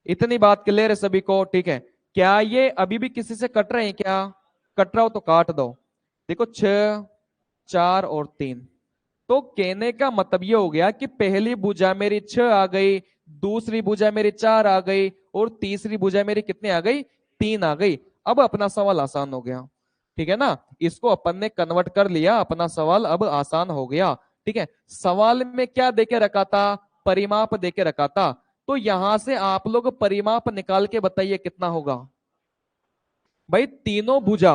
इतनी बात क्लियर है सभी को? ठीक है, क्या ये अभी भी किसी से कट रहे हैं क्या? कट रहा हो तो काट दो। देखो 6, 4 और 3, तो कहने का मतलब ये हो गया कि पहली भुजा मेरी 6 आ गई, दूसरी भुजा मेरी 4 आ गई और तीसरी भुजा मेरी कितनी आ गई? 3 आ गई। अब अपना सवाल आसान हो गया। ठीक है ना, इसको अपन ने कन्वर्ट कर लिया, अपना सवाल अब आसान हो गया। ठीक है, सवाल में क्या देके रखा था? परिमाप देके रखा था। तो यहां से आप लोग परिमाप निकाल के बताइए कितना होगा। भाई तीनों भुजा,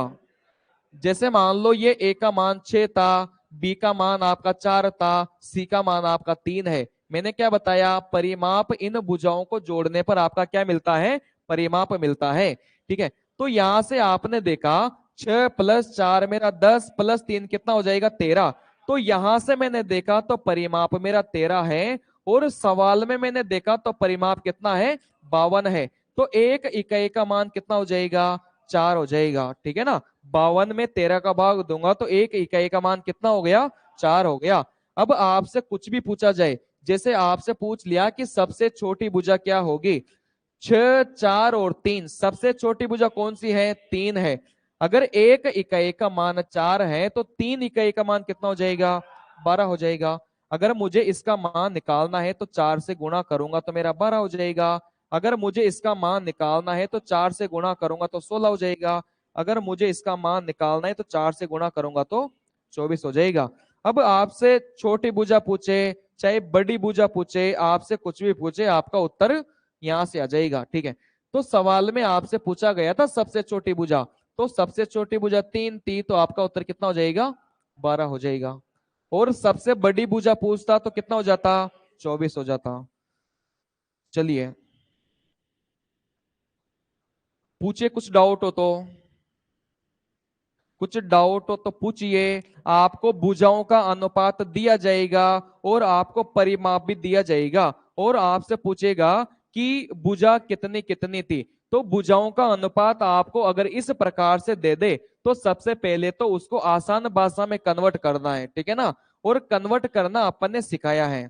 जैसे मान लो ये ए का मान 6 था, बी का मान आपका 4 था, सी का मान आपका 3 है। मैंने क्या बताया? परिमाप इन भुजाओं को जोड़ने पर आपका क्या मिलता है? परिमाप मिलता है। ठीक है, तो यहां से आपने देखा 6 + 4 मेरा 10 + 3 कितना हो जाएगा? 13। तो यहां से मैंने देखा तो परिमाप मेरा 13 है, और सवाल में मैंने देखा तो परिमाप कितना है? 52 है। तो एक इकाई का मान कितना हो जाएगा? 4 हो जाएगा। ठीक है ना, 52 में 13 का भाग दूंगा तो एक इकाई का मान कितना हो गया? 4 हो गया। अब आपसे कुछ भी पूछा जाए, जैसे आपसे पूछ लिया कि सबसे छोटी भुजा क्या होगी, 6, 4 और 3, सबसे छोटी भुजा कौन सी है, 3 है। अगर एक इकाई का मान 4 है तो 3 इकाई का मान कितना हो जाएगा, 12 हो जाएगा। अगर मुझे इसका मान निकालना है तो 4 से गुणा करूंगा तो मेरा 12 हो जाएगा। अगर मुझे इसका मान निकालना है तो 4 से गुणा करूंगा तो 16 हो जाएगा। अगर मुझे इसका मान निकालना है तो 4 से गुणा करूंगा तो 24 हो जाएगा। अब आपसे छोटी भुजा पूछे चाहे बड़ी भुजा पूछे, आपसे कुछ भी पूछे, आपका उत्तर यहां से आ जाएगा। ठीक है, तो सवाल में आपसे पूछा गया था सबसे छोटी भुजा, तो सबसे छोटी भुजा 3 थी, तो आपका उत्तर कितना हो जाएगा, 12 हो जाएगा। और सबसे बड़ी भुजा पूछता तो कितना हो जाता, 24 हो जाता। चलिए, पूछिए, कुछ डाउट हो तो, कुछ डाउट हो तो पूछिए। आपको भुजाओं का अनुपात दिया जाएगा और आपको परिमाप भी दिया जाएगा, और आपसे पूछेगा कि भुजा कितनी कितनी थी। तो भुजाओं का अनुपात आपको अगर इस प्रकार से दे दे तो सबसे पहले तो उसको आसान भाषा में कन्वर्ट करना है, ठीक है ना, और कन्वर्ट करना अपन ने सिखाया है,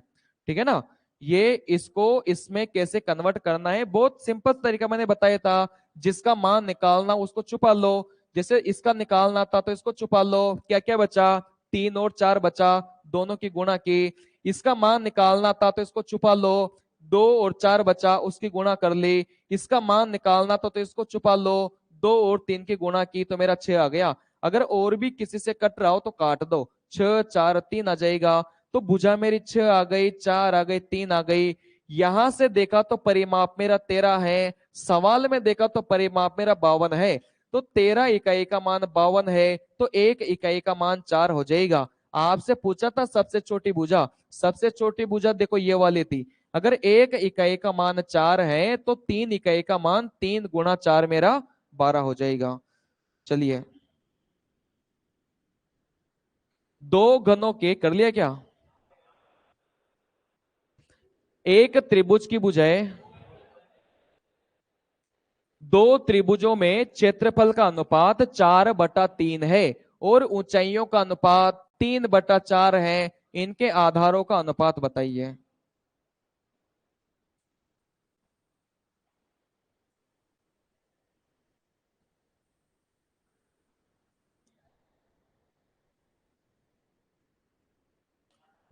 ठीक है ना। ये इसको इसमें कैसे कन्वर्ट करना है, बहुत सिंपल तरीका मैंने बताया था। जिसका मान निकालना उसको छुपा लो, जैसे इसका निकालना था तो इसको छुपा लो, क्या क्या बचा, 3 और 4 बचा, दोनों की गुणा की। इसका मान निकालना था तो इसको छुपा लो, 2 और 4 बचा, उसकी गुणा कर ली। इसका मान निकालना था तो इसको छुपा लो, 2 और 3 की गुणा की तो मेरा 6 आ गया। अगर और भी किसी से कट रहा हो तो काट दो, 6, 4, 3 आ जाएगा। तो भुजा मेरी 6 आ गई, 4 आ गई, 3 आ गई। यहां से देखा तो परिमाप मेरा 13 है, सवाल में देखा तो परिमाप मेरा 52 है। तो 13 इकाई का मान 52 है, तो 1 इकाई का मान 4 हो जाएगा। आपसे पूछा था सबसे छोटी भुजा, सबसे छोटी भुजा देखो ये वाली थी। अगर 1 इकाई का मान 4 है तो 3 इकाई का मान 3 गुणा 4 मेरा 12 हो जाएगा। चलिए, दो घनों के कर लिया क्या, एक त्रिभुज की भुजाएं, दो त्रिभुजों में क्षेत्रफल का अनुपात 4/3 है और ऊंचाइयों का अनुपात 3/4 है। इनके आधारों का अनुपात बताइए।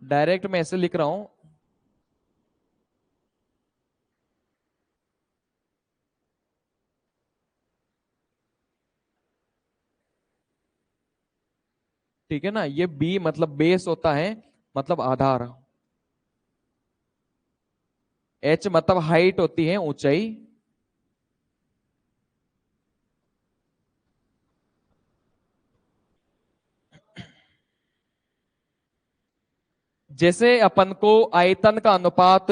डायरेक्ट मैं ऐसे लिख रहा हूं, ठीक है ना। ये बी मतलब बेस होता है, मतलब आधार। एच मतलब हाइट होती है, ऊंचाई। जैसे अपन को आयतन का अनुपात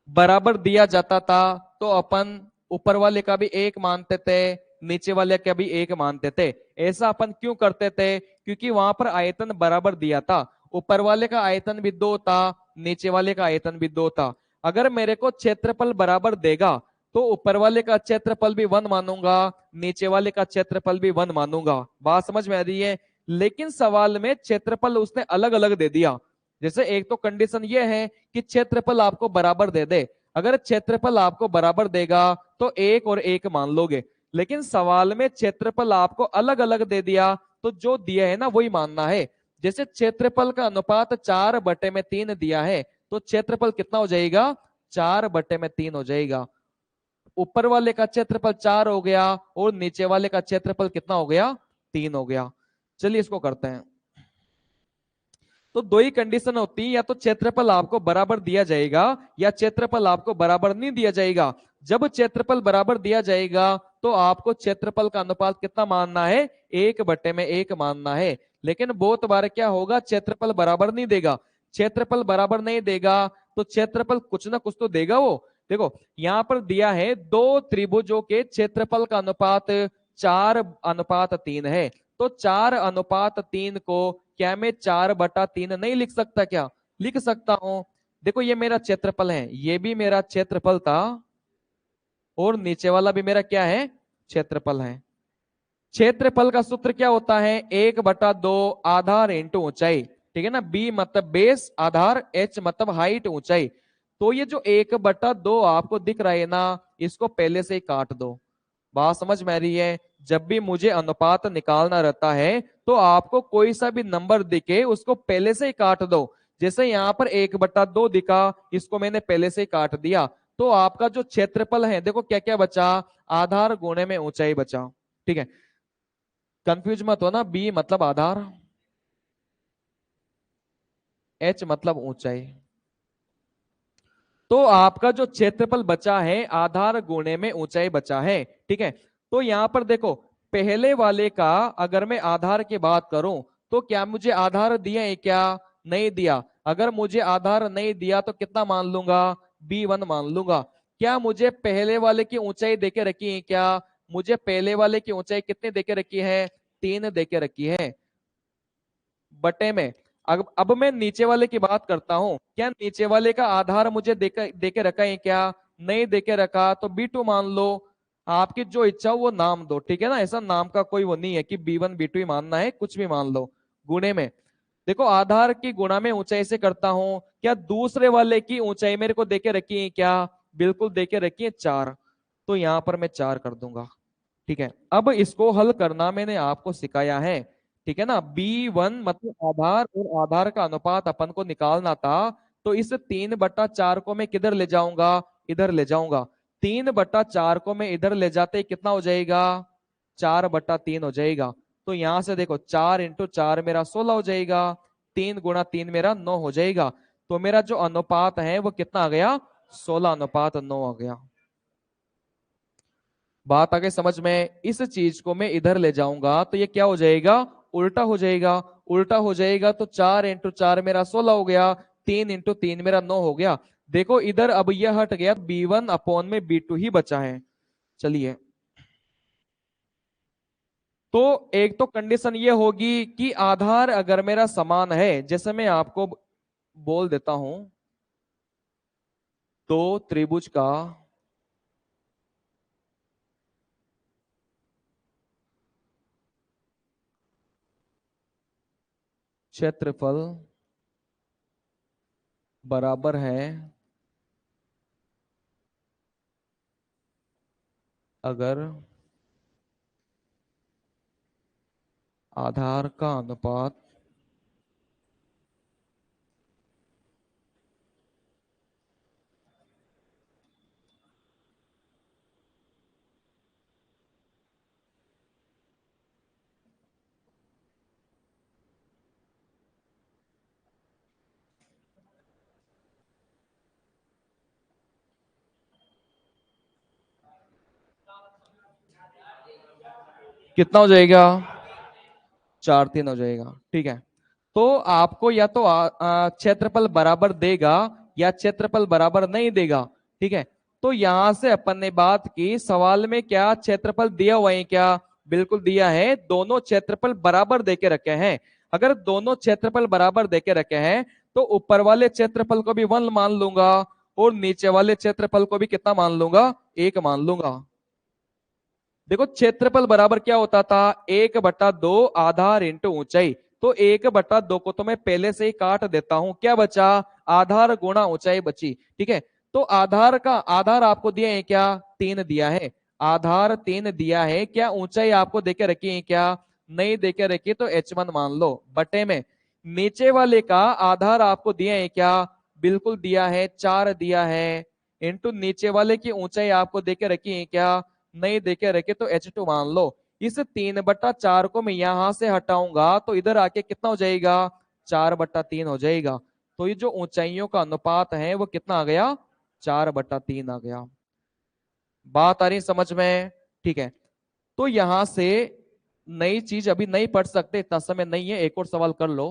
बराबर दिया जाता था तो अपन ऊपर वाले का भी एक मानते थे, नीचे वाले का भी एक मानते थे। ऐसा अपन क्यों करते थे, क्योंकि वहां पर आयतन बराबर दिया था। ऊपर वाले का आयतन भी 2 था, नीचे वाले का आयतन भी 2 था। अगर मेरे को क्षेत्रफल बराबर देगा तो ऊपर वाले का क्षेत्रफल भी 1 मानूंगा, नीचे वाले का क्षेत्रफल भी 1 मानूंगा। बात समझ में आ रही है। लेकिन सवाल में क्षेत्रफल उसने अलग अलग दे दिया। जैसे एक तो कंडीशन ये है कि क्षेत्रफल आपको बराबर दे दे। अगर क्षेत्रफल आपको बराबर देगा तो एक और एक मान लोगे, लेकिन सवाल में क्षेत्रफल आपको अलग अलग दे दिया तो जो दिया है ना वही मानना है। जैसे क्षेत्रफल का अनुपात 4/3 दिया है तो क्षेत्रफल कितना हो जाएगा, 4/3 हो जाएगा। ऊपर वाले का क्षेत्रफल 4 हो गया और नीचे वाले का क्षेत्रफल कितना हो गया, 3 हो गया। चलिए इसको करते हैं। तो दो ही कंडीशन होती है, या तो क्षेत्रफल आपको बराबर दिया जाएगा या क्षेत्रफल आपको बराबर नहीं दिया जाएगा। जब क्षेत्रफल बराबर दिया जाएगा तो आपको क्षेत्रफल का अनुपात कितना मानना है, 1/1 मानना है। लेकिन बहुत बार क्या होगा, क्षेत्रफल बराबर नहीं देगा। क्षेत्रफल बराबर नहीं देगा तो क्षेत्रफल कुछ ना कुछ तो देगा वो। देखो यहां पर दिया है दो त्रिभुजों के क्षेत्रफल का अनुपात 4/3 है, तो 4/3 को क्या मैं 4/3 नहीं लिख सकता क्या, लिख सकता हूं। देखो ये मेरा क्षेत्रफल है, ये भी मेरा क्षेत्रफल था, और नीचे वाला भी मेरा क्या है, क्षेत्रफल है। क्षेत्रफल का सूत्र क्या होता है, 1/2 आधार इंटू ऊंचाई। ठीक है ना। बी मतलब बेस आधार, एच मतलब हाइट ऊंचाई। तो ये जो 1/2 आपको दिख रहा है ना, इसको पहले से ही काट दो। बात समझ में आ रही है। जब भी मुझे अनुपात निकालना रहता है तो आपको कोई सा भी नंबर दिखे उसको पहले से ही काट दो। जैसे यहाँ पर 1/2 दिखा, इसको मैंने पहले से ही काट दिया। तो आपका जो क्षेत्रफल है देखो क्या क्या बचा, आधार गुणे में ऊंचाई बचा। ठीक है, कंफ्यूज मत हो ना। बी मतलब आधार, एच मतलब ऊंचाई। तो आपका जो क्षेत्रफल बचा है आधार गुणे में ऊंचाई बचा है। ठीक है, तो यहां पर देखो पहले वाले का अगर मैं आधार की बात करूं तो क्या मुझे आधार दिया है क्या, नहीं दिया। अगर मुझे आधार नहीं दिया तो कितना मान लूंगा, B1 मान लूंगा। क्या मुझे पहले वाले की ऊंचाई देके रखी है क्या, मुझे पहले वाले की ऊंचाई कितने देके रखी है, 3 देके रखी है बटे में। अब मैं नीचे वाले की बात करता हूं, क्या नीचे वाले का आधार मुझे देके रखा है क्या, नहीं देके रखा तो B2 मान लो। आपकी जो इच्छा हो वो नाम दो, ठीक है ना। ऐसा नाम का कोई वो नहीं है कि B1 B2 ही मानना है, कुछ भी मान लो। गुणे में देखो आधार की गुणा में ऊंचाई से करता हूं, क्या दूसरे वाले की ऊंचाई मेरे को देके रखी है क्या, बिल्कुल देके रखी है 4। तो यहां पर मैं 4 कर दूंगा। ठीक है, अब इसको हल करना मैंने आपको सिखाया है। ठीक है ना। B1 मतलब आधार और आधार का अनुपात अपन को निकालना था। तो इस 3/4 को मैं किधर ले जाऊंगा, इधर ले जाऊंगा। 3/4 को मैं इधर ले जाते ही कितना हो जाएगा, 4/3 हो जाएगा। तो यहां से देखो 4 × 4 मेरा 16 हो जाएगा, 3 × 3 मेरा 9 हो जाएगा। तो मेरा जो अनुपात है वो कितना आ गया, 16:9 आ गया। बात आगे समझ में। इस चीज को मैं इधर ले जाऊंगा तो ये क्या हो जाएगा, उल्टा हो जाएगा। उल्टा हो जाएगा तो 4 × 4 मेरा 16 हो गया, 3 × 3 मेरा 9 हो गया। देखो इधर अब यह हट गया, B1 अपॉन में B2 ही बचा है। चलिए, तो एक तो कंडीशन ये होगी कि आधार अगर मेरा समान है, जैसे मैं आपको बोल देता हूं, तो त्रिभुज का क्षेत्रफल बराबर है अगर आधार का अनुपात कितना हो जाएगा, 4 3 हो जाएगा। ठीक है, तो आपको या तो क्षेत्रफल बराबर देगा या क्षेत्रफल बराबर नहीं देगा। ठीक है, तो यहां से अपन ने बात की सवाल में, क्या क्षेत्रफल दिया हुआ है क्या, बिल्कुल दिया है। दोनों क्षेत्रफल बराबर देके रखे हैं। अगर दोनों क्षेत्रफल बराबर देके रखे हैं तो ऊपर वाले क्षेत्रफल को भी 1 मान लूंगा और नीचे वाले क्षेत्रफल को भी कितना मान लूंगा, 1 मान लूंगा। देखो क्षेत्रफल बराबर क्या होता था, 1/2 आधार इंटू ऊंचाई। तो 1/2 को तो मैं पहले से ही काट देता हूं, क्या बचा, आधार गुणा ऊंचाई बची। ठीक है, तो आधार का आधार आपको दिया है क्या, 3 दिया है। आधार 3 दिया है, क्या ऊंचाई आपको देके रखी है क्या, नहीं देके रखी, तो H1 मान लो बटे में। नीचे वाले का आधार आपको दिया है क्या, बिल्कुल दिया है, 4 दिया है। इंटू नीचे वाले की ऊंचाई आपको देके रखी है क्या, नहीं देके रखे, तो H2 मान लो। इस 3/4 को मैं यहां से हटाऊंगा तो इधर आके कितना हो जाएगा, 4/3 हो जाएगा। तो ये जो ऊंचाइयों का अनुपात है वो कितना आ गया, 4/3 आ गया। बात आ रही समझ में। ठीक है, तो यहां से नई चीज अभी नहीं पढ़ सकते, इतना समय नहीं है, एक और सवाल कर लो।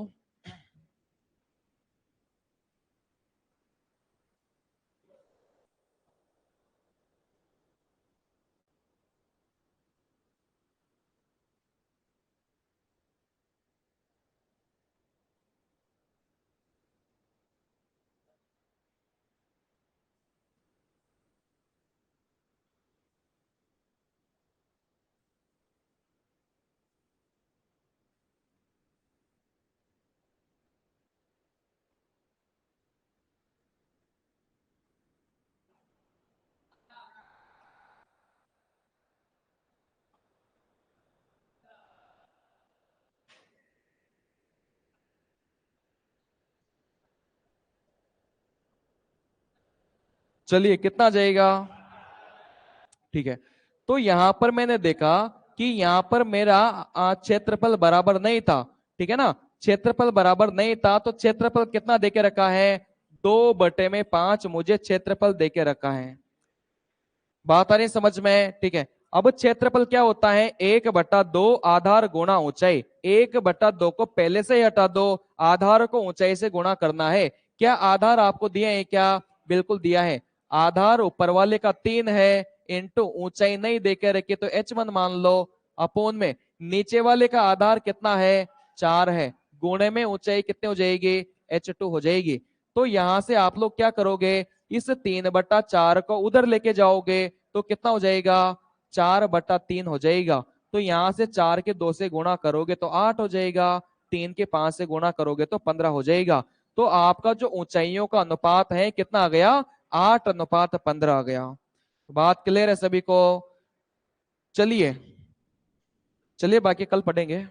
चलिए कितना जाएगा? ठीक है। तो यहां पर मैंने देखा कि यहां पर मेरा क्षेत्रफल बराबर नहीं था। ठीक है ना, क्षेत्रफल बराबर नहीं था, तो क्षेत्रफल कितना देके रखा है? 2/5 मुझे क्षेत्रफल देके रखा है। बात आ रही है समझ में? ठीक है। अब क्षेत्रफल क्या होता है? 1/2 आधार गुणा ऊंचाई। 1/2 को पहले से ही हटा दो, आधार को ऊंचाई से गुणा करना है। क्या आधार आपको दिया है क्या? बिल्कुल दिया है। आधार ऊपर वाले का 3 है, इंटू ऊंचाई नहीं देके रखी तो h1 मान लो, अपोन में नीचे वाले का आधार कितना है? 4 है, गुणे में ऊंचाई कितनी हो जाएगी? h2 हो जाएगी। तो यहां से आप लोग क्या करोगे? इस 3/4 को उधर लेके जाओगे तो कितना हो जाएगा? 4/3 हो जाएगा। तो यहां से 4 के 2 से गुणा करोगे तो 8 हो जाएगा, 3 के 5 से गुणा करोगे तो 15 हो जाएगा। तो आपका जो ऊंचाइयों का अनुपात है कितना आ गया? 8:15 आ गया। बात क्लियर है सभी को? चलिए, चलिए बाकी कल पढ़ेंगे।